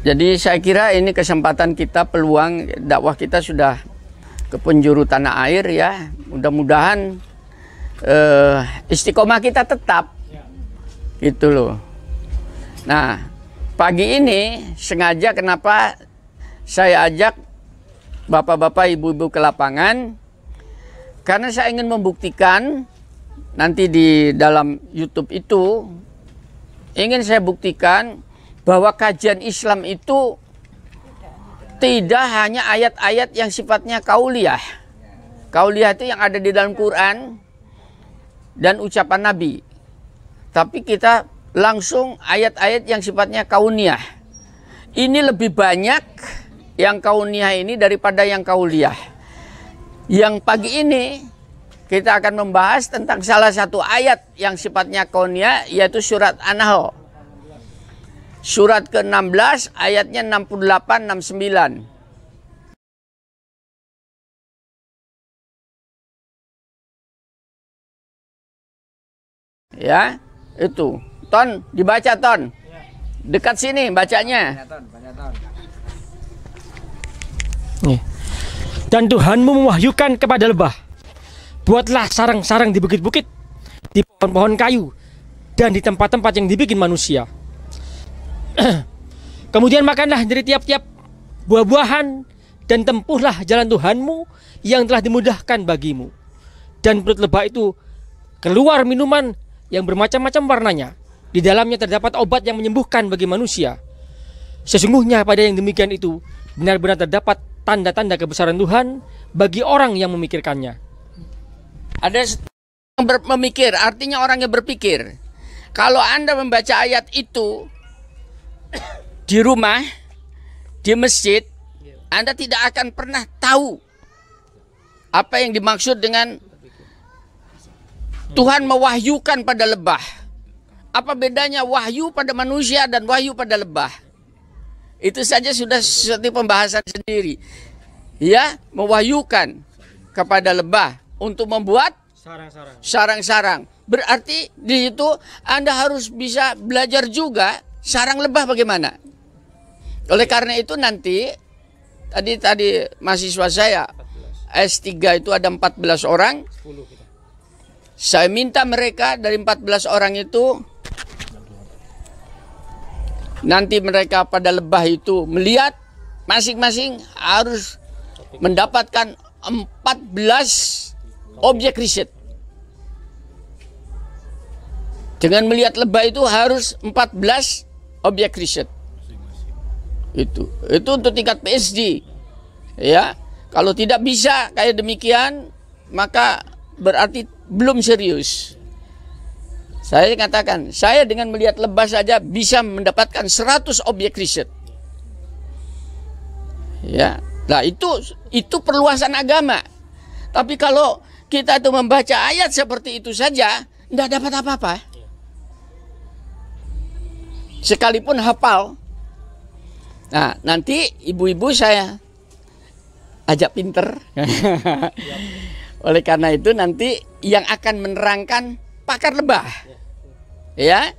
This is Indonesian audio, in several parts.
Jadi saya kira ini kesempatan kita, peluang dakwah kita sudah ke penjuru tanah air ya. Mudah-mudahan istiqomah kita tetap gitu loh. Nah, pagi ini sengaja kenapa saya ajak bapak-bapak, ibu-ibu ke lapangan, karena saya ingin membuktikan nanti di dalam YouTube itu, ingin saya buktikan bahwa kajian Islam itu tidak hanya ayat-ayat yang sifatnya kauliyah. Kauliyah itu yang ada di dalam Quran dan ucapan Nabi. Tapi kita langsung ayat-ayat yang sifatnya kauniyah. Ini lebih banyak yang kauniyah ini daripada yang kauliyah. Yang pagi ini kita akan membahas tentang salah satu ayat yang sifatnya kauniyah, yaitu surat An-Nahl. Surat ke-16 ayatnya 68-69. Ya, itu. Ton, dibaca Ton. Dekat sini bacanya. Dan Tuhanmu mewahyukan kepada lebah, buatlah sarang-sarang di bukit-bukit, di pohon-pohon kayu, dan di tempat-tempat yang dibikin manusia. Kemudian makanlah dari tiap-tiap buah-buahan, dan tempuhlah jalan Tuhanmu yang telah dimudahkan bagimu. Dan perut lebah itu keluar minuman yang bermacam-macam warnanya. Di dalamnya terdapat obat yang menyembuhkan bagi manusia. Sesungguhnya pada yang demikian itu benar-benar terdapat tanda-tanda kebesaran Tuhan bagi orang yang memikirkannya. Ada yang memikir, artinya orang yang berpikir. Kalau Anda membaca ayat itu di rumah, di masjid, Anda tidak akan pernah tahu apa yang dimaksud dengan Tuhan mewahyukan pada lebah. Apa bedanya wahyu pada manusia dan wahyu pada lebah? Itu saja sudah seperti pembahasan sendiri. Ya, mewahyukan kepada lebah untuk membuat sarang-sarang. Berarti di situ Anda harus bisa belajar juga sarang lebah bagaimana. Oleh karena itu nanti tadi mahasiswa saya S3 itu ada 14 orang. Saya minta mereka dari 14 orang itu nanti mereka pada lebah itu melihat masing-masing harus mendapatkan 14 objek riset. Dengan melihat lebah itu harus 14 objek riset. Itu untuk tingkat PhD. Ya, kalau tidak bisa kayak demikian, maka berarti belum serius. Saya katakan, saya dengan melihat lebah saja bisa mendapatkan 100 objek riset. Ya, nah itu perluasan agama. Tapi kalau kita itu membaca ayat seperti itu saja, tidak dapat apa-apa. Sekalipun hafal. Nah, nanti ibu-ibu saya ajak pinter. Oleh karena itu nanti yang akan menerangkan pakar lebah. Ya,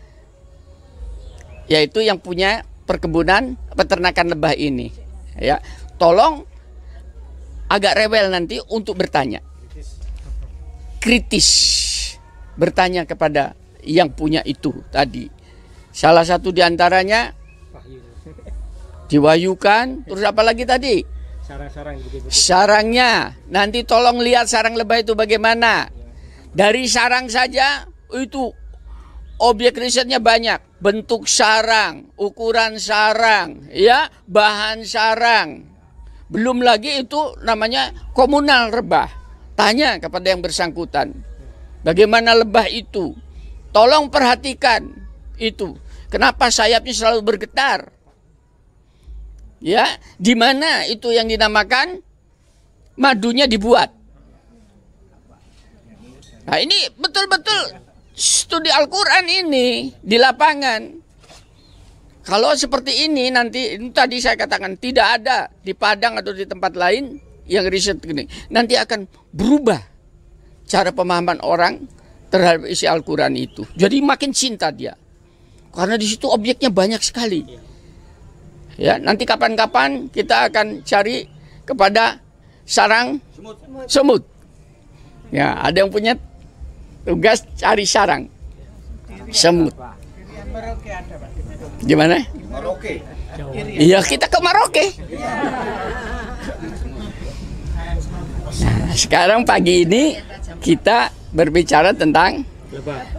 yaitu yang punya perkebunan peternakan lebah ini. Ya, tolong agak rewel nanti untuk bertanya, kritis bertanya kepada yang punya itu tadi. Salah satu diantaranya diwahyukan, terus apa lagi tadi? Sarangnya. Nanti tolong lihat sarang lebah itu bagaimana. Dari sarang saja itu objek risetnya banyak, bentuk sarang, ukuran sarang, ya, bahan sarang. Belum lagi itu namanya komunal lebah. Tanya kepada yang bersangkutan, bagaimana lebah itu? Tolong perhatikan itu. Kenapa sayapnya selalu bergetar? Ya, di mana itu yang dinamakan madunya dibuat? Nah, ini betul-betul studi Al-Quran ini di lapangan. Kalau seperti ini nanti tadi saya katakan tidak ada di Padang atau di tempat lain yang riset gini. Nanti akan berubah cara pemahaman orang terhadap isi Al-Quran itu. Jadi makin cinta dia. Karena di situ objeknya banyak sekali. Ya, nanti kapan-kapan kita akan cari kepada sarang semut. Ya, ada yang punya tugas cari sarang semut. Gimana? Merauke. Iya, kita ke Merauke. Nah, sekarang pagi ini kita berbicara tentang,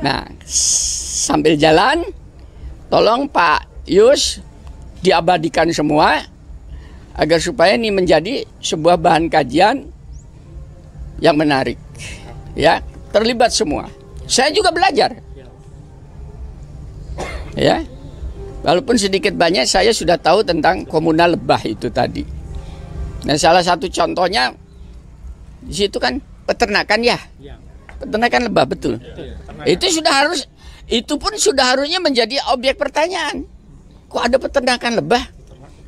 nah, sambil jalan, tolong Pak Yus diabadikan semua agar supaya ini menjadi sebuah bahan kajian yang menarik. Ya, terlibat semua. Saya juga belajar. Ya. Walaupun sedikit banyak saya sudah tahu tentang komunal lebah itu tadi. Nah, salah satu contohnya di situ kan peternakan ya. Peternakan lebah, betul. Itu pun sudah harusnya menjadi objek pertanyaan. Kok ada peternakan lebah?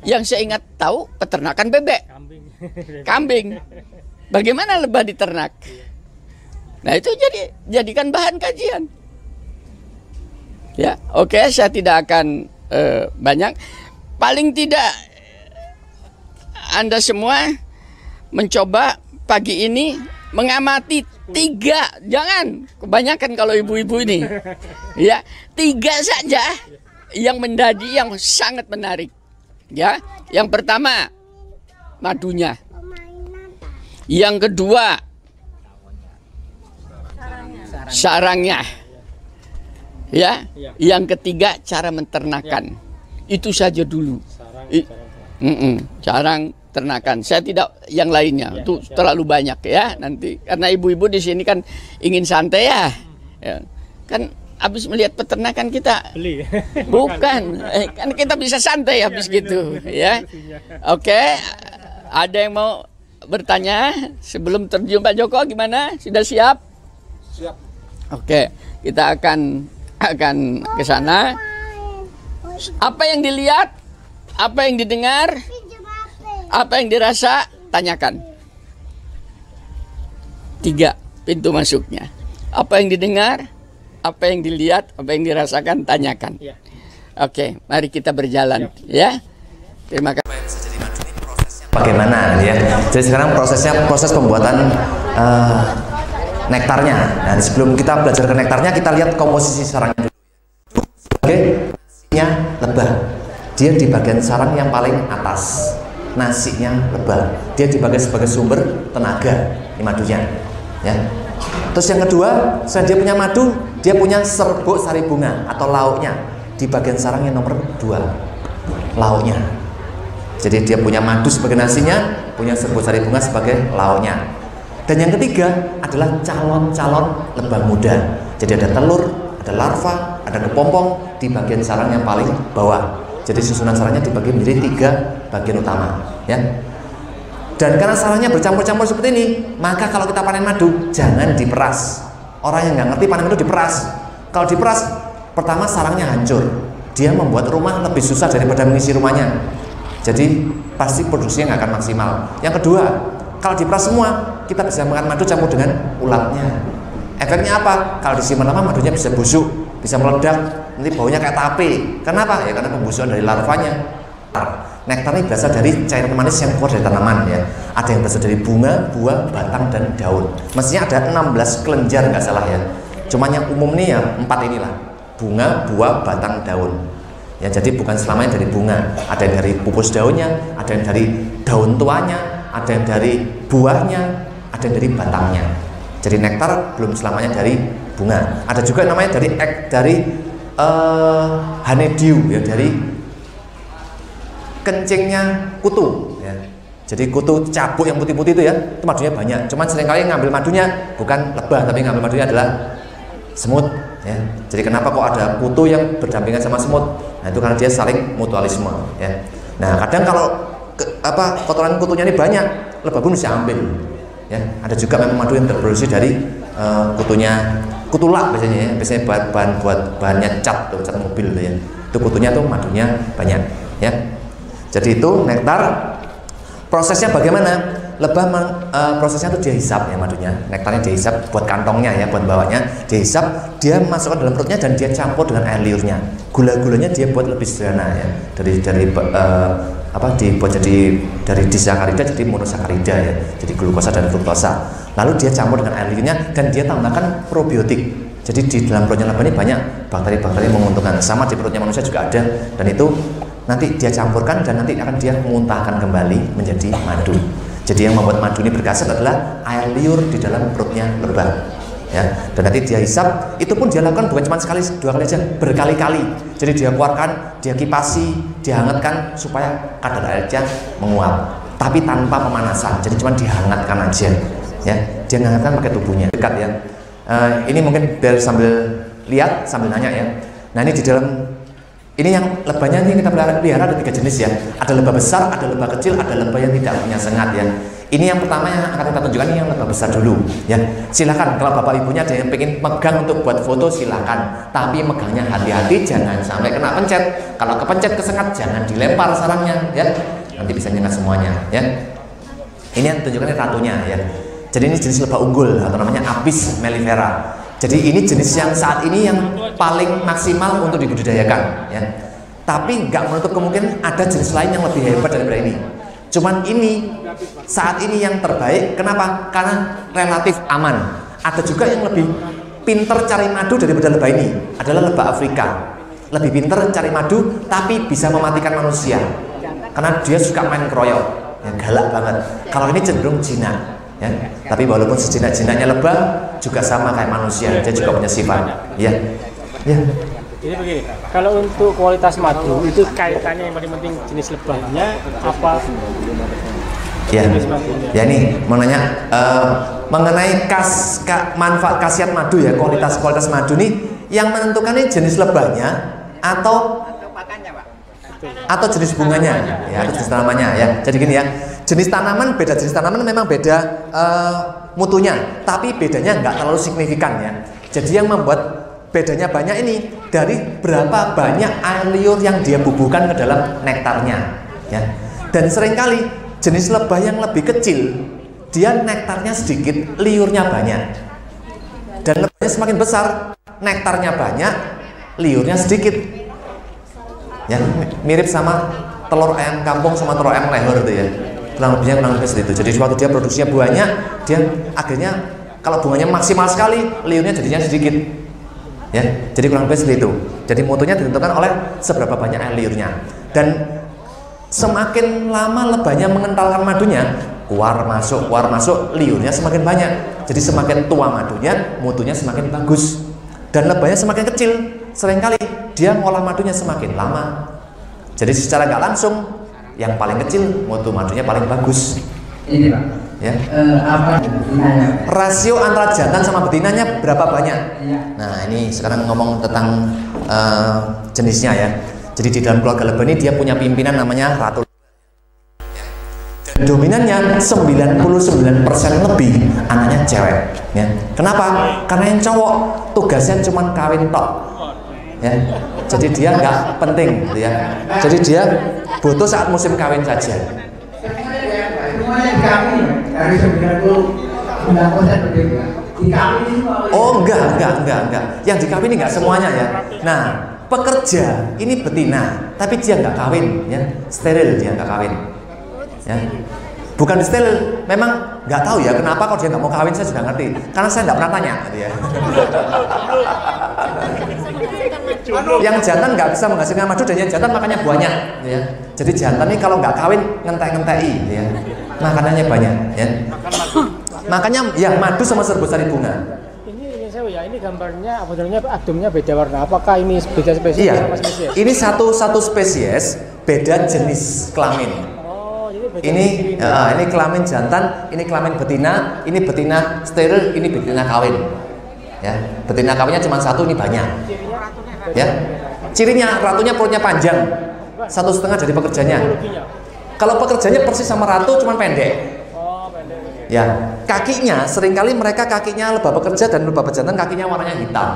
Yang saya ingat tahu peternakan bebek, kambing. Bagaimana lebah diternak? Nah, itu jadikan bahan kajian. Ya, oke, saya tidak akan banyak. Paling tidak Anda semua mencoba pagi ini mengamati 3, jangan kebanyakan kalau ibu-ibu ini. Ya, 3 saja yang menjadi yang sangat menarik. Ya, yang pertama madunya. Yang kedua sarangnya. Ya, yang ketiga cara menternakan. Itu saja dulu. Sarang ternakan. Saya tidak yang lainnya. Itu terlalu banyak ya nanti. Karena ibu-ibu di sini kan ingin santai ya. Kan habis melihat peternakan kita beli. Bukan. Kan kita bisa santai habis gitu ya. Oke. Ada yang mau bertanya sebelum terjun Pak Joko gimana? Sudah siap? Siap. Oke. Kita akan ke sana. Apa yang dilihat? Apa yang didengar? Apa yang dirasa? Tanyakan. 3 pintu masuknya. Apa yang didengar? Apa yang dilihat? Apa yang dirasakan? Tanyakan. Oke, mari kita berjalan. Ya. Terima kasih. Bagaimana ya? Jadi sekarang proses pembuatan nektarnya. Nah, sebelum kita belajar ke nektarnya, kita lihat komposisi sarangnya dulu. Oke, nasinya lebah. Dia di bagian sarang yang paling atas. Nasinya lebah. Dia dipakai sebagai sumber tenaga di madunya. Ya. Terus yang kedua, selain dia punya madu, dia punya serbuk sari bunga atau lauknya di bagian sarang yang nomor 2. Lauknya. Jadi dia punya madu sebagai nasinya, punya serbuk sari bunga sebagai lauknya. Dan yang ketiga adalah calon-calon lebah muda. Jadi ada telur, ada larva, ada kepompong di bagian sarang yang paling bawah. Jadi susunan sarangnya dibagi menjadi 3 bagian utama, ya. Dan karena sarangnya bercampur-campur seperti ini, maka kalau kita panen madu jangan diperas. Orang yang nggak ngerti panen madu diperas. Kalau diperas, pertama sarangnya hancur. Dia membuat rumah lebih susah daripada mengisi rumahnya. Jadi pasti produksinya nggak akan maksimal. Yang kedua, kalau diperas semua, kita bisa makan madu campur dengan ulatnya. Efeknya apa? Kalau disimpan lama madunya bisa busuk, bisa meledak, nanti baunya kayak tape. Kenapa? Ya karena pembusukan dari larvanya. Nektar ini berasal dari cairan manis yang keluar dari tanaman ya. Ada yang berasal dari bunga, buah, batang, dan daun. Mestinya ada 16 kelenjar nggak salah ya. Cuman yang umum nih ya 4 inilah. Bunga, buah, batang, daun. Ya, jadi bukan selamanya dari bunga. Ada yang dari pupus daunnya, ada yang dari daun tuanya, ada yang dari buahnya, ada yang dari batangnya. Jadi nektar belum selamanya dari bunga. Ada juga namanya dari honeydew ya, dari kencingnya kutu ya. Jadi kutu cabuk yang putih-putih itu ya, itu madunya banyak. Cuman seringkali ngambil madunya bukan lebah, tapi ngambil madunya adalah semut ya. Jadi kenapa kok ada kutu yang berdampingan sama semut? Nah, itu karena dia saling mutualisme ya. Nah, kadang kalau kotoran kutunya ini banyak, lebah pun bisa ambil ya. Ada juga memang madu yang terproduksi dari kutu lak biasanya ya. Biasanya bahan buat bahannya cat mobil ya. Itu kutunya tuh madunya banyak ya. Jadi itu nektar. Prosesnya bagaimana? prosesnya tuh dia hisap ya madunya, nektarnya dia hisap buat kantongnya ya, buat bawanya dia hisap, dia masukkan dalam perutnya dan dia campur dengan air liurnya. Gula-gulanya dia buat lebih sederhana ya, dibuat jadi dari disakarida jadi monosakarida ya, jadi glukosa dan fruktosa. Lalu dia campur dengan air liurnya dan dia tambahkan probiotik. Jadi di dalam perutnya laba ini banyak bakteri-bakteri yang menguntungkan. Sama di perutnya manusia juga ada, dan itu nanti dia campurkan dan nanti akan dia muntahkan kembali menjadi madu. Jadi yang membuat madu ini berkhasiat adalah air liur di dalam perutnya lebah. Ya, dan nanti dia hisap, itu pun dia lakukan bukan cuma sekali, 2 kali aja, berkali-kali. Jadi dia keluarkan, dia kipasi, dia hangatkan supaya kadar airnya menguap, tapi tanpa pemanasan. Jadi cuma dihangatkan aja. Ya, dia hangatkan pakai tubuhnya. Dekat ya. Ini mungkin biar sambil lihat, sambil nanya ya. Nah, ini di dalam ini yang lebahnya ini kita pelihara ada 3 jenis ya. Ada lebah besar, ada lebah kecil, ada lebah yang tidak punya sengat ya. Ini yang pertama yang akan kita tunjukkan, ini yang lebah besar dulu ya. Silakan kalau bapak ibunya ada yang pengen megang untuk buat foto silakan, tapi megangnya hati-hati jangan sampai kena pencet. Kalau kepencet kesengat jangan dilempar sarangnya ya, nanti bisa nyengat semuanya ya. Ini yang tunjukkan ratunya ya. Jadi ini jenis lebah unggul atau namanya Apis mellifera. Jadi ini jenis yang saat ini yang paling maksimal untuk dibudidayakan ya. Tapi nggak menutup kemungkinan ada jenis lain yang lebih hebat daripada ini. Cuman ini saat ini yang terbaik. Kenapa? Karena relatif aman. Ada juga yang lebih pinter cari madu daripada lebah ini, adalah lebah Afrika. Lebih pinter cari madu tapi bisa mematikan manusia. Karena dia suka main keroyok, ya, galak banget. Kalau ini cenderung jinak. Ya. Tapi walaupun sejinak-jinaknya lebah juga sama kayak manusia, dia juga punya sifat. Ya. Ya. Jadi begini, kalau untuk kualitas madu itu kaitannya yang paling penting jenis lebahnya apa? Ya, ya nih mau nanya mengenai manfaat khasiat madu ya, kualitas madu nih yang menentukan ini jenis lebahnya atau jenis bunganya ya, atau jenis tanamannya ya. Jadi gini ya, jenis tanaman memang beda mutunya, tapi bedanya nggak terlalu signifikan ya. Jadi yang membuat bedanya banyak ini dari berapa banyak air liur yang dia bubuhkan ke dalam nektarnya ya. Dan seringkali jenis lebah yang lebih kecil dia nektarnya sedikit, liurnya banyak. Dan lebahnya semakin besar, nektarnya banyak, liurnya sedikit. Ya, mirip sama telur ayam kampung sama telur ayam leher itu ya. Kurang lebih seperti itu. Jadi waktu dia produksinya banyak, dia akhirnya kalau bunganya maksimal sekali, liurnya jadinya sedikit. Ya, jadi kurang lebih seperti itu. Jadi mutunya ditentukan oleh seberapa banyak air liurnya. Dan semakin lama lebahnya mengentalkan madunya, keluar masuk, liurnya semakin banyak. Jadi semakin tua madunya, mutunya semakin bagus. Dan lebahnya semakin kecil, seringkali dia ngolah madunya semakin lama. Jadi secara nggak langsung, yang paling kecil mutu madunya paling bagus. Ini Pak. Ya. Apa betinanya? Rasio antara jantan sama betinanya berapa banyak? Iya. Nah, ini sekarang ngomong tentang jenisnya ya. Jadi di dalam keluarga lebah ini dia punya pimpinan namanya ratu. Dan dominannya 99% lebih anaknya cewek ya. Kenapa? Karena yang cowok tugasnya cuma kawin tok. Ya. Jadi dia nggak penting gitu ya. Jadi dia butuh saat musim kawin saja. Dari 99% berbeda. Dikawin Oh enggak. Yang dikawin ini enggak semuanya ya. Nah, pekerja ini betina, tapi dia enggak kawin ya. Steril dia enggak kawin. Ya. Bukan steril, memang enggak tahu ya kenapa kalau dia enggak mau kawin, saya juga ngerti. Karena saya enggak pernah tanya gitu ya. Yang jantan nggak bisa menghasilkan madu dan yang jantan makannya banyak ya. Jadi jantan ini kalau nggak kawin ngentek-ngentei ya. Makanannya banyak ya. Makanya yang madu sama serbuk sari bunga. Ini saya ya, ini gambarnya sebenarnya adumnya beda warna. Apakah ini beda spesies Iya. sama spesies? Ini satu spesies, beda jenis kelamin. Oh, jadi beda Ini kelamin jantan, ini kelamin betina, ini betina steril, ini betina kawin. Ya, betina kawinnya cuma satu, ini banyak. Ya, cirinya ratunya perutnya panjang, 1,5 dari pekerjanya. Kalau pekerjanya persis sama ratu, cuma pendek. Ya, kakinya seringkali mereka kakinya lebah pekerja dan lebah pejantan kakinya warnanya hitam.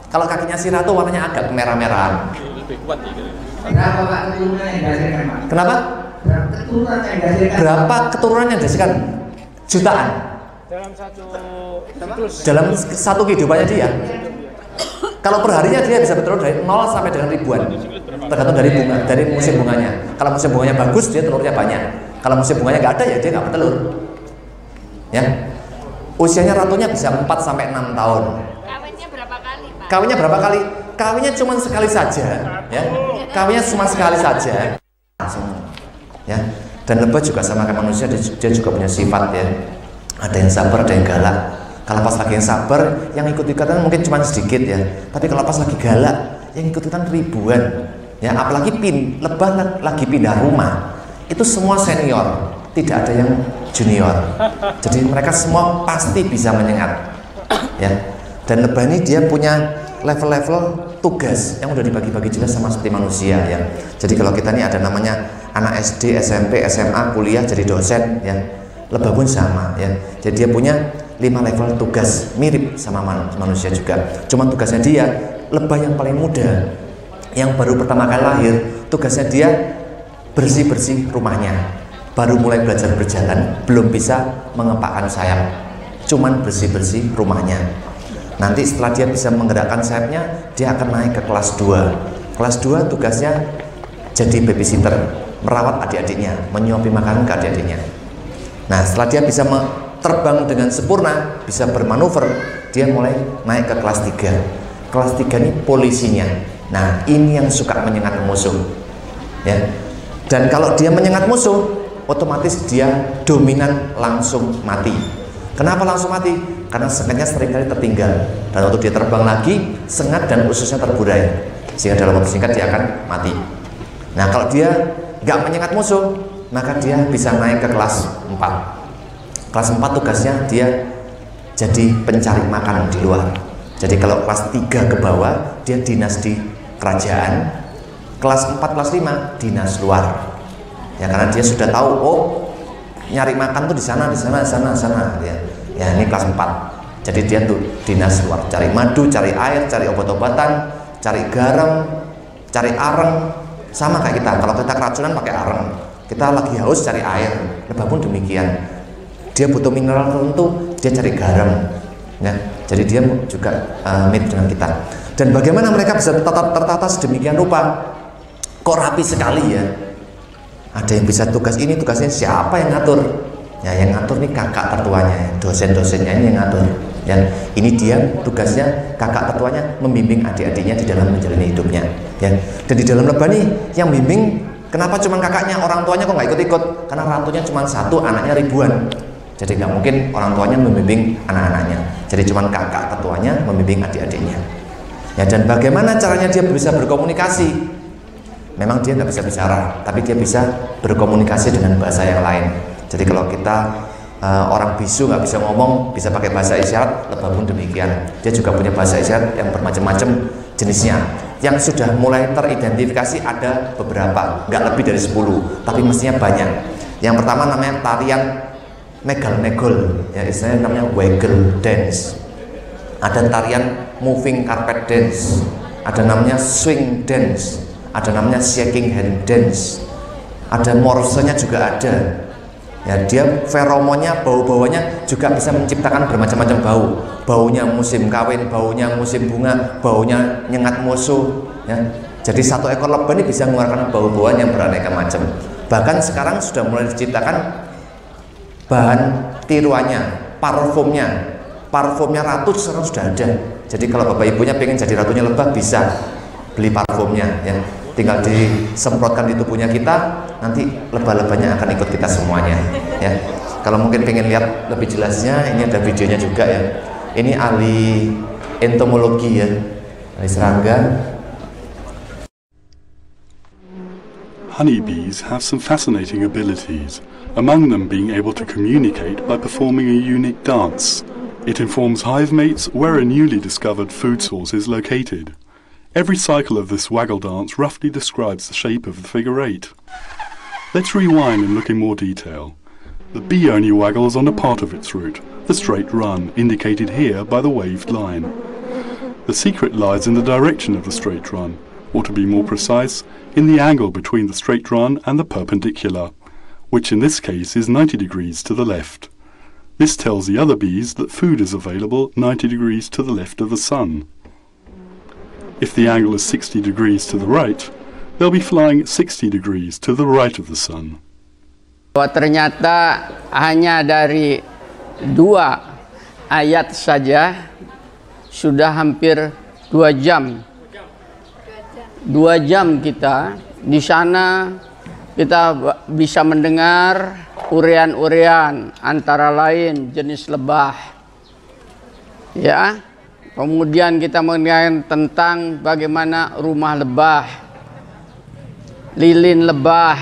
Kalau kakinya si ratu warnanya agak kemerah-merahan. Berapa Pak keturunan yang dihasilkan Pak? Kenapa? Berapa keturunan yang dihasilkan? Berapa keturunan yang dihasilkan? Jutaan. Dalam satu kehidupannya dia. Kalau perharinya dia bisa bertelur dari 0 sampai dengan ribuan, tergantung dari bunga, dari musim bunganya. Kalau musim bunganya bagus, dia telurnya banyak. Kalau musim bunganya nggak ada, ya dia nggak bertelur. Ya, usianya ratunya bisa 4 sampai 6 tahun. Kawinnya berapa kali, Pak? Kawinnya berapa kali? Kawinnya cuma sekali saja, ya. Kawinnya cuma sekali saja. Langsung, ya. Dan lebah juga sama kayak manusia, dia juga punya sifat, ya. Ada yang sabar, ada yang galak. Kalau pas lagi yang sabar, yang ikut-ikutan mungkin cuma sedikit, ya. Tapi kalau pas lagi galak, yang ikut-ikutan ribuan. Ya, apalagi lebah lagi pindah rumah, itu semua senior, tidak ada yang junior. Jadi mereka semua pasti bisa menyengat, ya. Dan lebah ini dia punya level-level tugas yang udah dibagi-bagi jelas sama seperti manusia, ya. Jadi kalau kita ini ada namanya anak SD, SMP, SMA, kuliah jadi dosen, ya. Lebah pun sama, ya. Jadi dia punya 5 level tugas, mirip sama manusia juga. Cuma tugasnya dia, lebah yang paling muda, yang baru pertama kali lahir, tugasnya dia bersih-bersih rumahnya. Baru mulai belajar berjalan, belum bisa mengepakkan sayap, cuman bersih-bersih rumahnya. Nanti setelah dia bisa menggerakkan sayapnya, dia akan naik ke kelas 2. Kelas 2 tugasnya jadi babysitter, merawat adik-adiknya, menyuapi makanan ke adik-adiknya. Nah, setelah dia bisa terbang dengan sempurna, bisa bermanuver, dia mulai naik ke kelas 3. Kelas 3 ini polisinya. Nah, ini yang suka menyengat musuh, ya. Dan kalau dia menyengat musuh, otomatis dia dominan, langsung mati. Kenapa langsung mati? Karena sengatnya seringkali tertinggal, dan waktu dia terbang lagi, sengat dan ususnya terburai, sehingga dalam waktu singkat dia akan mati. Nah, kalau dia nggak menyengat musuh, maka dia bisa naik ke kelas 4. Kelas 4 tugasnya dia jadi pencari makan di luar. Jadi kalau kelas 3 ke bawah, dia dinas di kerajaan. Kelas 4, kelas 5 dinas luar. Ya, karena dia sudah tahu, oh, nyari makan tuh di sana, ya. Ya, ini kelas 4. Jadi dia tuh dinas luar, cari madu, cari air, cari obat-obatan, cari garam, cari areng. Sama kayak kita, kalau kita keracunan pakai areng. Kita lagi haus cari air. Lebah pun demikian. Dia butuh mineral tertentu, dia cari garam, ya. Jadi dia juga mirip dengan kita. Dan bagaimana mereka bisa tertata sedemikian rupa? Kok rapi sekali, ya? Ada yang bisa tugas ini, tugasnya siapa yang ngatur? Ya, yang ngatur nih kakak tertuanya, dosen-dosennya ini yang ngatur. Dan ini dia tugasnya, kakak tertuanya membimbing adik-adiknya di dalam menjalani hidupnya, ya. Dan di dalam lebah nih yang bimbing, kenapa cuma kakaknya, orang tuanya kok nggak ikut-ikut? Karena ratunya cuma 1, anaknya ribuan. Jadi nggak mungkin orang tuanya membimbing anak-anaknya. Jadi cuma kakak tertuanya membimbing adik-adiknya. Ya, dan bagaimana caranya dia bisa berkomunikasi? Memang dia nggak bisa bicara, tapi dia bisa berkomunikasi dengan bahasa yang lain. Jadi kalau kita orang bisu nggak bisa ngomong, bisa pakai bahasa isyarat, lebah pun demikian. Dia juga punya bahasa isyarat yang bermacam-macam jenisnya. Yang sudah mulai teridentifikasi ada beberapa, nggak lebih dari 10, tapi mestinya banyak. Yang pertama namanya tarian megal-megol, ya, istilahnya namanya waggle dance. Ada tarian moving carpet dance, ada namanya swing dance, ada namanya shaking hand dance, ada morsenya juga ada. Ya, dia feromonnya, bau-bauannya juga bisa menciptakan bermacam-macam bau. Baunya musim kawin, baunya musim bunga, baunya nyengat musuh, ya. Jadi satu ekor lebah ini bisa mengeluarkan bau-bauan yang beraneka macam. Bahkan sekarang sudah mulai diciptakan bahan tiruannya, parfumnya ratu sekarang sudah ada. Jadi kalau bapak ibunya pengen jadi ratunya lebah, bisa beli parfumnya, ya. Tinggal disemprotkan di tubuhnya kita, nanti lebah-lebahnya akan ikut kita semuanya, ya. Kalau mungkin pengen lihat lebih jelasnya, ini ada videonya juga, ya. Ini ahli entomologi, ya, ahli serangga. Honeybees have some fascinating abilities, among them being able to communicate by performing a unique dance. It informs hive mates where a newly discovered food source is located. Every cycle of this waggle dance roughly describes the shape of the figure 8. Let's rewind and look in more detail. The bee only waggles on a part of its route, the straight run, indicated here by the waved line. The secret lies in the direction of the straight run, or to be more precise, in the angle between the straight run and the perpendicular, which in this case is 90 degrees to the left. This tells the other bees that food is available 90 degrees to the left of the sun. If the angle is 60 degrees to the right, they'll be flying 60 degrees to the right of the sun. Bahwa ternyata hanya dari 2 ayat saja sudah hampir 2 jam. 2 jam kita di sana, kita bisa mendengar urean-urean antara lain jenis lebah. Ya. Kemudian kita mendengar tentang bagaimana rumah lebah, lilin lebah.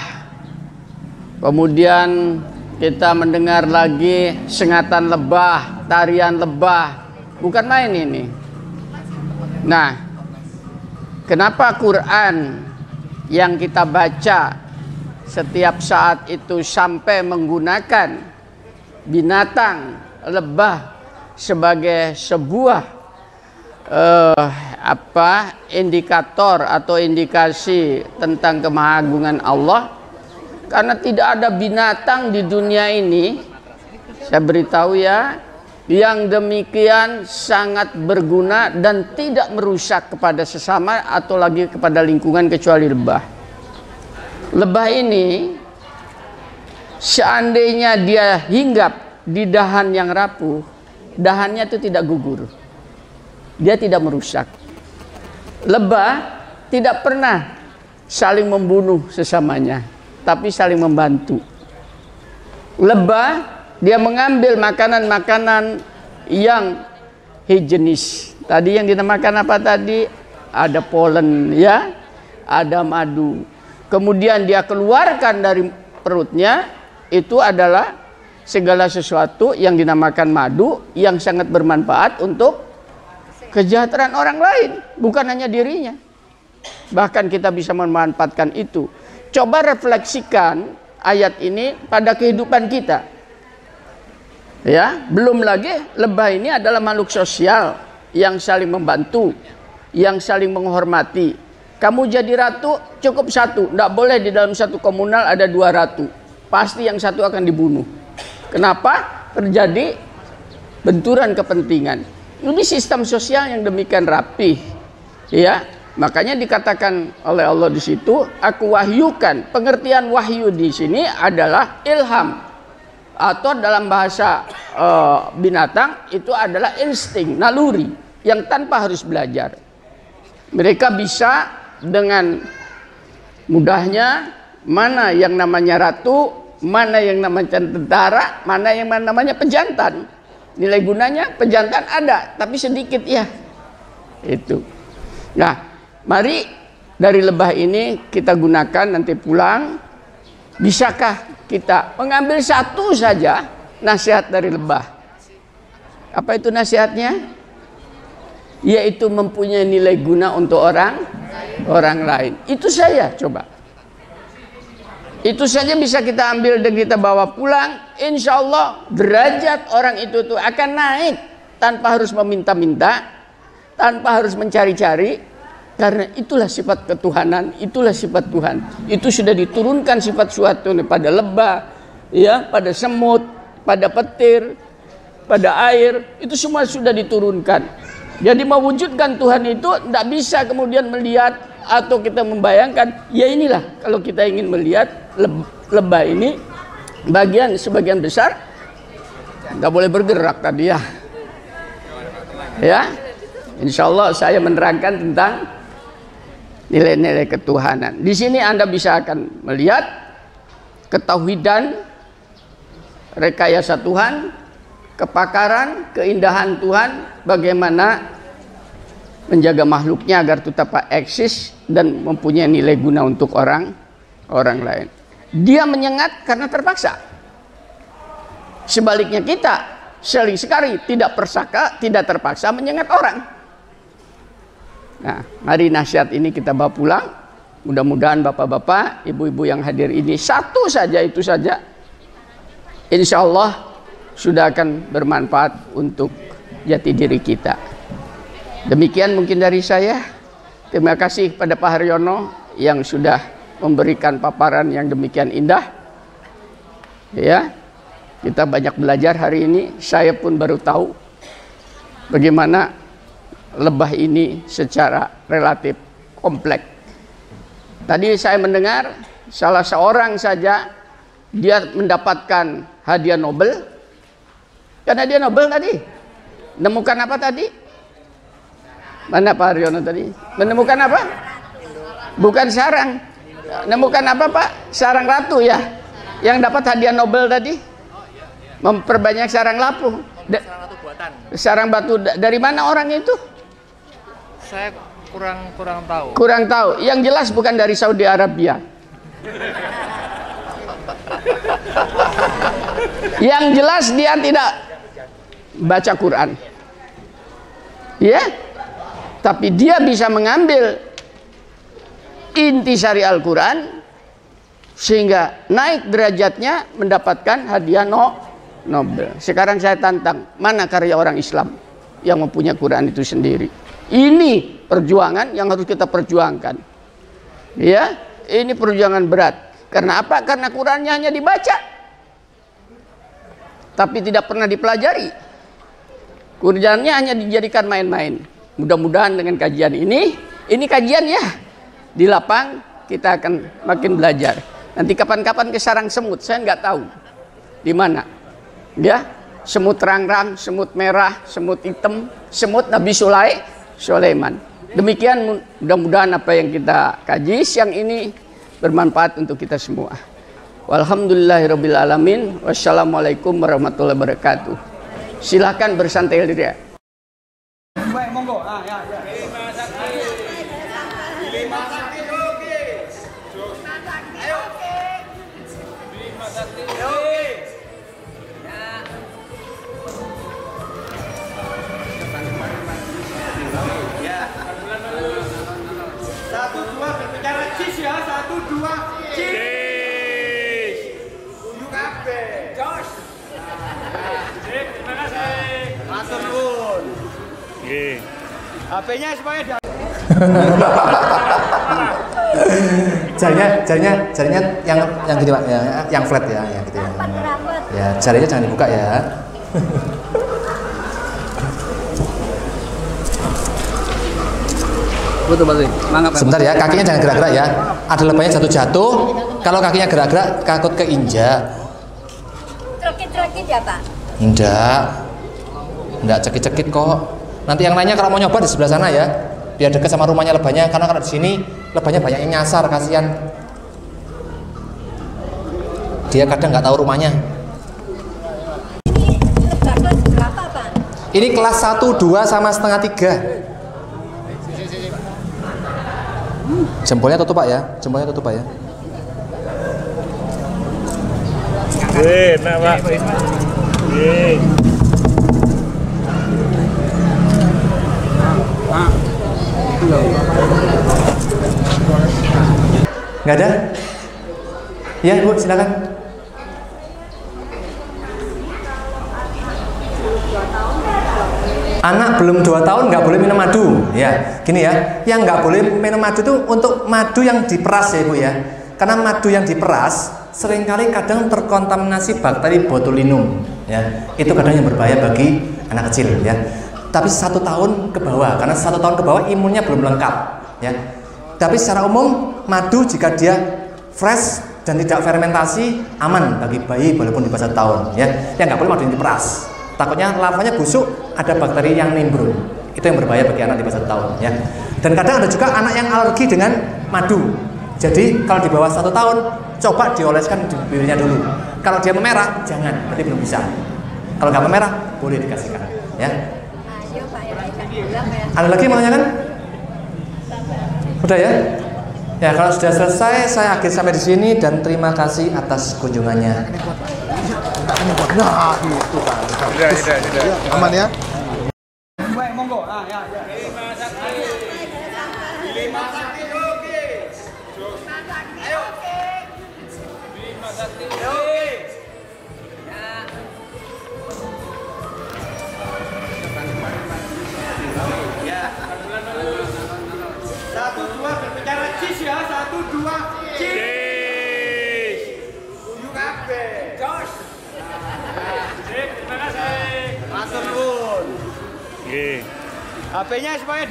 Kemudian kita mendengar lagi sengatan lebah, tarian lebah. Bukan main ini. Nah, kenapa Quran yang kita baca setiap saat itu sampai menggunakan binatang lebah sebagai sebuah indikator atau indikasi tentang kemahagungan Allah? Karena tidak ada binatang di dunia ini, saya beritahu ya, yang demikian sangat berguna dan tidak merusak kepada sesama atau lagi kepada lingkungan kecuali lebah. Lebah ini seandainya dia hinggap di dahan yang rapuh, dahannya itu tidak gugur. Dia tidak merusak. Lebah tidak pernah saling membunuh sesamanya, tapi saling membantu. Lebah dia mengambil makanan-makanan yang higienis. Tadi yang dinamakan apa tadi? Ada polen ya, ada madu. Kemudian dia keluarkan dari perutnya itu adalah segala sesuatu yang dinamakan madu yang sangat bermanfaat untuk kesejahteraan orang lain, bukan hanya dirinya. Bahkan kita bisa memanfaatkan itu. Coba refleksikan ayat ini pada kehidupan kita. Ya, belum lagi lebah ini adalah makhluk sosial yang saling membantu, yang saling menghormati. Kamu jadi ratu cukup satu, tidak boleh di dalam satu komunal ada 2 ratu. Pasti yang satu akan dibunuh. Kenapa? Terjadi benturan kepentingan. Ini sistem sosial yang demikian rapih, ya. Makanya dikatakan oleh Allah di situ, aku wahyukan. Pengertian wahyu di sini adalah ilham, atau dalam bahasa binatang itu adalah insting, naluri yang tanpa harus belajar. Mereka bisa dengan mudahnya mana yang namanya ratu, mana yang namanya tentara, mana yang namanya pejantan. Nilai gunanya pejantan ada, tapi sedikit ya. Itu. Nah, mari dari lebah ini kita gunakan nanti pulang. Bisakah kita mengambil satu saja nasihat dari lebah? Apa itu nasihatnya? Yaitu mempunyai nilai guna untuk orang lain. Itu saya coba. Itu saja bisa kita ambil dan kita bawa pulang. Insya Allah derajat orang itu tuh akan naik tanpa harus meminta-minta, tanpa harus mencari-cari. Karena itulah sifat ketuhanan, itulah sifat Tuhan. Itu sudah diturunkan sifat suatu pada lebah, ya, pada semut, pada petir, pada air. Itu semua sudah diturunkan. Jadi mewujudkan Tuhan itu tidak bisa kemudian melihat atau kita membayangkan, ya inilah kalau kita ingin melihat lebah ini sebagian besar nggak boleh bergerak tadi ya. Ya, insya Allah saya menerangkan tentang nilai-nilai ketuhanan. Di sini Anda bisa akan melihat ketauhidan, rekayasa Tuhan, kepakaran, keindahan Tuhan, bagaimana menjaga makhluknya agar tetap eksis dan mempunyai nilai guna untuk orang lain. Dia menyengat karena terpaksa. Sebaliknya kita sering sekali tidak terpaksa menyengat orang. Nah, mari nasihat ini kita bawa pulang. Mudah-mudahan bapak-bapak, ibu-ibu yang hadir ini satu saja, itu saja, insya Allah sudah akan bermanfaat untuk jati diri kita. Demikian mungkin dari saya. Terima kasih pada Pak Haryono yang sudah memberikan paparan yang demikian indah. Ya, Kita banyak belajar hari ini. Saya pun baru tahu bagaimana lebah ini secara relatif kompleks. Tadi saya mendengar salah seorang saja dia mendapatkan hadiah Nobel. Kan hadiah Nobel tadi. Menemukan apa tadi? Mana Pak Haryono tadi? Menemukan apa? Bukan sarang. Menemukan apa Pak? Sarang ratu ya. Yang dapat hadiah Nobel tadi? Memperbanyak sarang lapu. Sarang ratu buatan. Sarang batu dari mana orang itu? Saya kurang tahu. Kurang tahu. Yang jelas bukan dari Saudi Arabia. Yang jelas dia tidak baca Quran. Ya? Tapi dia bisa mengambil intisari Al-Quran sehingga naik derajatnya mendapatkan hadiah Nobel. Sekarang saya tantang, mana karya orang Islam yang mempunyai Quran itu sendiri? Ini perjuangan yang harus kita perjuangkan. Ya, ini perjuangan berat. Karena apa? Karena Qurannya hanya dibaca, tapi tidak pernah dipelajari. Qurannya hanya dijadikan main-main. Mudah-mudahan dengan kajian ini kajian ya, di lapang kita akan makin belajar. Nanti kapan-kapan ke sarang semut, saya nggak tahu di mana. Ya, semut rangrang, semut merah, semut hitam, semut Nabi Sulaiman. Demikian mudah-mudahan apa yang kita kaji siang ini bermanfaat untuk kita semua. Walhamdulillahirabbil alamin. Wassalamualaikum warahmatullahi wabarakatuh. Silakan bersantai diri. Baik, monggo. Ya. Satu dua berbicara cheese ya. 1 2 cheese. Unjuk kabeh. Jos. Terima kasih. Matur nuwun. Nggih. HP-nya supaya jarinya yang gini Pak, yang flat ya, yang gitu ya. Ya, jarinya jangan dibuka ya. Betul. Mangga, Pak. Sebentar ya, kakinya jangan gerak-gerak ya. Ada lebahnya jatuh-jatuh. Kalau kakinya gerak-gerak, takut keinjak. Cekit-cekit ya Pak? Enggak cekit-cekit kok. Nanti yang lainnya kalau mau nyoba di sebelah sana ya, biar dekat sama rumahnya lebahnya. Karena kalau di sini lebahnya banyak yang nyasar, kasihan. Dia kadang nggak tahu rumahnya. Lebah kelas berapa Pak? Ini kelas 1, 2 sama setengah 3. Jempolnya tutup Pak ya, jempolnya tutup Pak ya. nah Pak. Nggak ada? Ya Bu, silakan. Anak belum 2 tahun nggak boleh minum madu. Ya, gini ya. Yang nggak boleh minum madu itu untuk madu yang diperas ya Bu ya. Karena madu yang diperas seringkali kadang terkontaminasi bakteri botulinum. Ya, itu kadang yang berbahaya bagi anak kecil ya. Tapi 1 tahun ke bawah, karena 1 tahun ke bawah imunnya belum lengkap ya. Tapi secara umum madu jika dia fresh dan tidak fermentasi aman bagi bayi walaupun di bawah 1 tahun ya. Yang nggak boleh madu yang diperas. Takutnya larvanya busuk, ada bakteri yang nimbrung. Itu yang berbahaya bagi anak di bawah 1 tahun ya. Dan kadang ada juga anak yang alergi dengan madu. Jadi kalau di bawah 1 tahun coba dioleskan di bibirnya dulu. Kalau dia memerah jangan, berarti belum bisa. Kalau nggak memerah boleh dikasihkan ya. Ayo Pak ya. Ada lagi mau kan? Udah ya? Ya kalau sudah selesai saya akhiri sampai di sini dan terima kasih atas kunjungannya. Nah, gitu kan. Sudah. Aman ya? Baik, monggo. Ya. Satu dua berbicara cheese ya. 1 2 cheese. Unjuk kabeh. Jos. HP-nya supaya